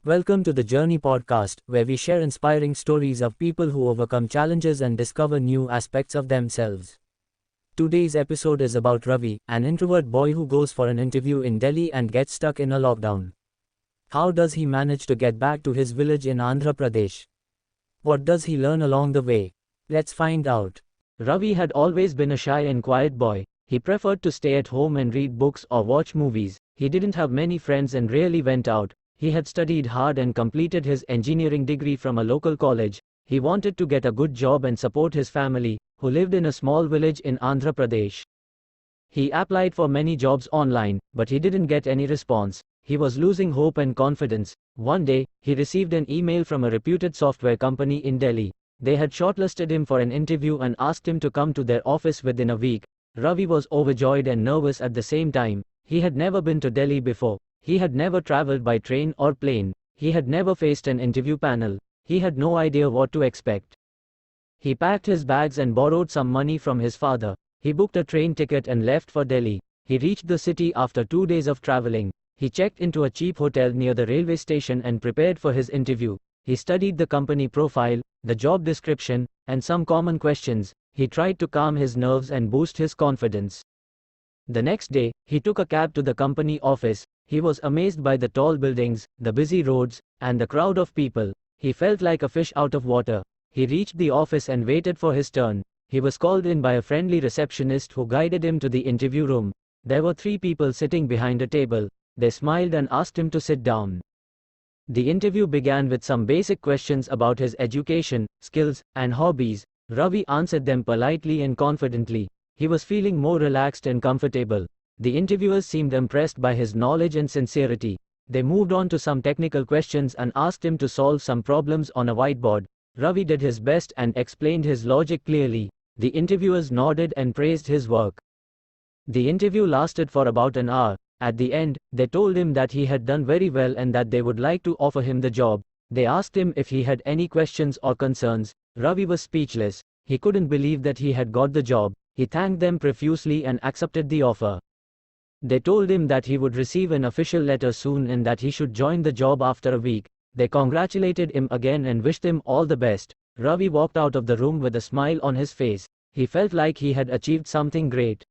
Welcome to the Journey podcast, where we share inspiring stories of people who overcome challenges and discover new aspects of themselves. Today's episode is about Ravi, an introvert boy who goes for an interview in Delhi and gets stuck in a lockdown. How does he manage to get back to his village in Andhra Pradesh? What does he learn along the way? Let's find out. Ravi had always been a shy and quiet boy. He preferred to stay at home and read books or watch movies. He didn't have many friends and rarely went out. He had studied hard and completed his engineering degree from a local college. He wanted to get a good job and support his family, who lived in a small village in Andhra Pradesh. He applied for many jobs online, but he didn't get any response. He was losing hope and confidence. One day, he received an email from a reputed software company in Delhi. They had shortlisted him for an interview and asked him to come to their office within a week. Ravi was overjoyed and nervous at the same time. He had never been to Delhi before. He had never traveled by train or plane. He had never faced an interview panel. He had no idea what to expect. He packed his bags and borrowed some money from his father. He booked a train ticket and left for Delhi. He reached the city after 2 days of traveling. He checked into a cheap hotel near the railway station and prepared for his interview. He studied the company profile, the job description, and some common questions. He tried to calm his nerves and boost his confidence. The next day, he took a cab to the company office. He was amazed by the tall buildings, the busy roads, and the crowd of people. He felt like a fish out of water. He reached the office and waited for his turn. He was called in by a friendly receptionist who guided him to the interview room. There were 3 people sitting behind a table. They smiled and asked him to sit down. The interview began with some basic questions about his education, skills, and hobbies. Ravi answered them politely and confidently. He was feeling more relaxed and comfortable. The interviewers seemed impressed by his knowledge and sincerity. They moved on to some technical questions and asked him to solve some problems on a whiteboard. Ravi did his best and explained his logic clearly. The interviewers nodded and praised his work. The interview lasted for about an hour. At the end, they told him that he had done very well and that they would like to offer him the job. They asked him if he had any questions or concerns. Ravi was speechless. He couldn't believe that he had got the job. He thanked them profusely and accepted the offer. They told him that he would receive an official letter soon and that he should join the job after a week. They congratulated him again and wished him all the best. Ravi walked out of the room with a smile on his face. He felt like he had achieved something great.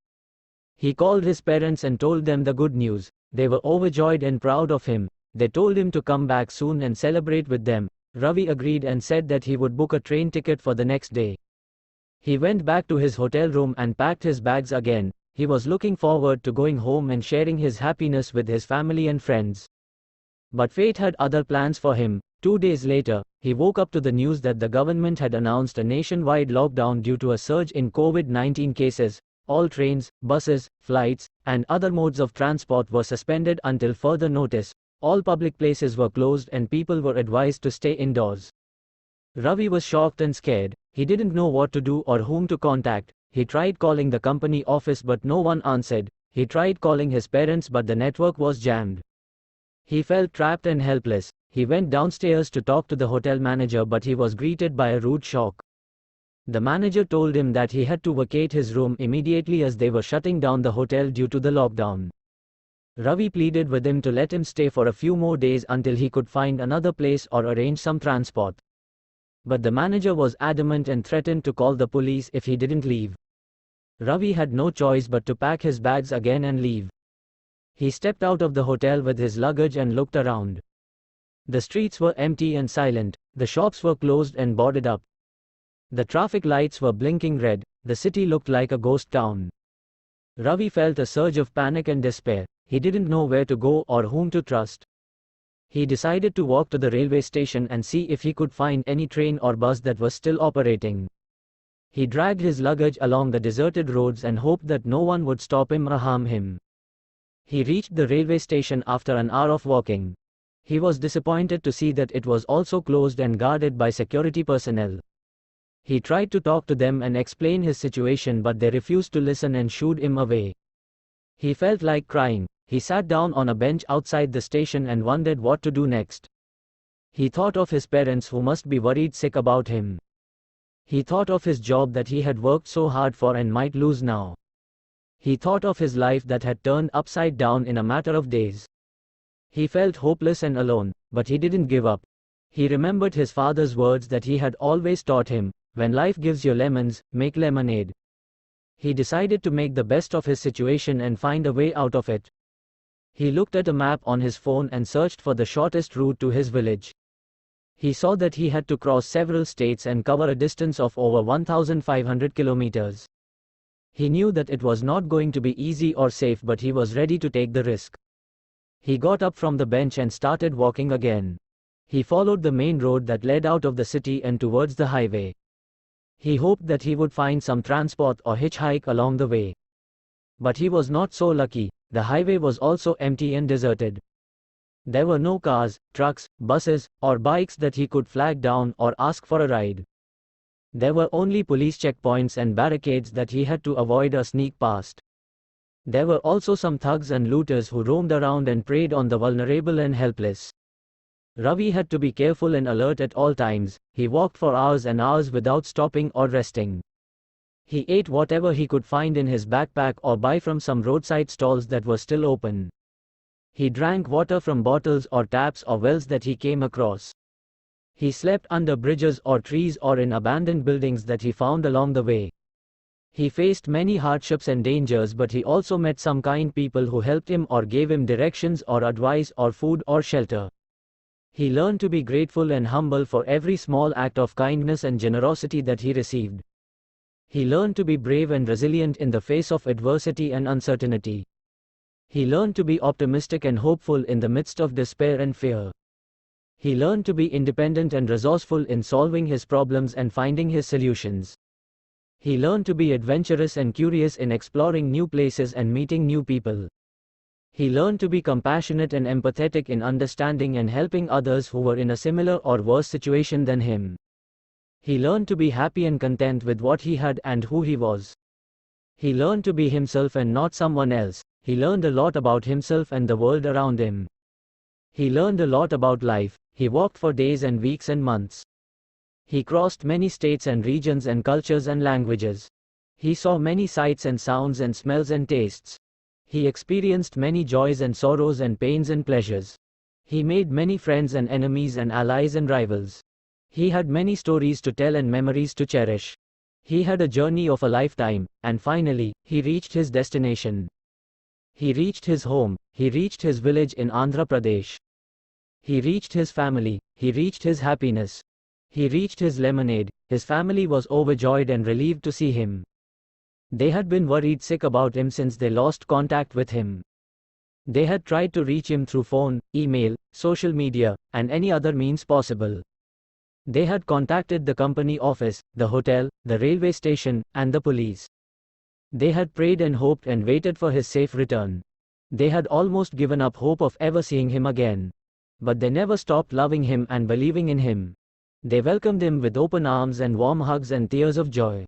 He called his parents and told them the good news. They were overjoyed and proud of him. They told him to come back soon and celebrate with them. Ravi agreed and said that he would book a train ticket for the next day. He went back to his hotel room and packed his bags again. He was looking forward to going home and sharing his happiness with his family and friends. But fate had other plans for him. 2 days later, he woke up to the news that the government had announced a nationwide lockdown due to a surge in COVID-19 cases. All trains, buses, flights, and other modes of transport were suspended until further notice. All public places were closed and people were advised to stay indoors. Ravi was shocked and scared. He didn't know what to do or whom to contact. He tried calling the company office but no one answered. He tried calling his parents but the network was jammed. He felt trapped and helpless. He went downstairs to talk to the hotel manager but he was greeted by a rude shock. The manager told him that he had to vacate his room immediately as they were shutting down the hotel due to the lockdown. Ravi pleaded with him to let him stay for a few more days until he could find another place or arrange some transport. But the manager was adamant and threatened to call the police if he didn't leave. Ravi had no choice but to pack his bags again and leave. He stepped out of the hotel with his luggage and looked around. The streets were empty and silent. The shops were closed and boarded up. The traffic lights were blinking red. The city looked like a ghost town. Ravi felt a surge of panic and despair. He didn't know where to go or whom to trust. He decided to walk to the railway station and see if he could find any train or bus that was still operating. He dragged his luggage along the deserted roads and hoped that no one would stop him or harm him. He reached the railway station after an hour of walking. He was disappointed to see that it was also closed and guarded by security personnel. He tried to talk to them and explain his situation but they refused to listen and shooed him away. He felt like crying. He sat down on a bench outside the station and wondered what to do next. He thought of his parents who must be worried sick about him. He thought of his job that he had worked so hard for and might lose now. He thought of his life that had turned upside down in a matter of days. He felt hopeless and alone, but he didn't give up. He remembered his father's words that he had always taught him, "When life gives you lemons, make lemonade." He decided to make the best of his situation and find a way out of it. He looked at a map on his phone and searched for the shortest route to his village. He saw that he had to cross several states and cover a distance of over 1,500 kilometers. He knew that it was not going to be easy or safe, but he was ready to take the risk. He got up from the bench and started walking again. He followed the main road that led out of the city and towards the highway. He hoped that he would find some transport or hitchhike along the way. But he was not so lucky. The highway was also empty and deserted. There were no cars, trucks, buses, or bikes that he could flag down or ask for a ride. There were only police checkpoints and barricades that he had to avoid or sneak past. There were also some thugs and looters who roamed around and preyed on the vulnerable and helpless. Ravi had to be careful and alert at all times. He walked for hours and hours without stopping or resting. He ate whatever he could find in his backpack or buy from some roadside stalls that were still open. He drank water from bottles or taps or wells that he came across. He slept under bridges or trees or in abandoned buildings that he found along the way. He faced many hardships and dangers, but he also met some kind people who helped him or gave him directions or advice or food or shelter. He learned to be grateful and humble for every small act of kindness and generosity that he received. He learned to be brave and resilient in the face of adversity and uncertainty. He learned to be optimistic and hopeful in the midst of despair and fear. He learned to be independent and resourceful in solving his problems and finding his solutions. He learned to be adventurous and curious in exploring new places and meeting new people. He learned to be compassionate and empathetic in understanding and helping others who were in a similar or worse situation than him. He learned to be happy and content with what he had and who he was. He learned to be himself and not someone else. He learned a lot about himself and the world around him. He learned a lot about life. He walked for days and weeks and months. He crossed many states and regions and cultures and languages. He saw many sights and sounds and smells and tastes. He experienced many joys and sorrows and pains and pleasures. He made many friends and enemies and allies and rivals. He had many stories to tell and memories to cherish. He had a journey of a lifetime, and finally, he reached his destination. He reached his home. He reached his village in Andhra Pradesh. He reached his family. He reached his happiness. He reached his lemonade. His family was overjoyed and relieved to see him. They had been worried sick about him since they lost contact with him. They had tried to reach him through phone, email, social media, and any other means possible. They had contacted the company office, the hotel, the railway station, and the police. They had prayed and hoped and waited for his safe return. They had almost given up hope of ever seeing him again. But they never stopped loving him and believing in him. They welcomed him with open arms and warm hugs and tears of joy.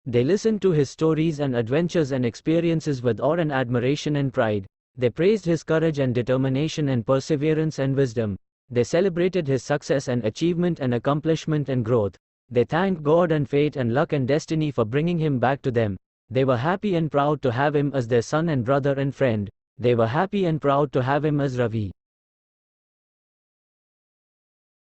They listened to his stories and adventures and experiences with awe and admiration and pride. They praised his courage and determination and perseverance and wisdom. They celebrated his success and achievement and accomplishment and growth. They thanked God and fate and luck and destiny for bringing him back to them. They were happy and proud to have him as their son and brother and friend. They were happy and proud to have him as Ravi.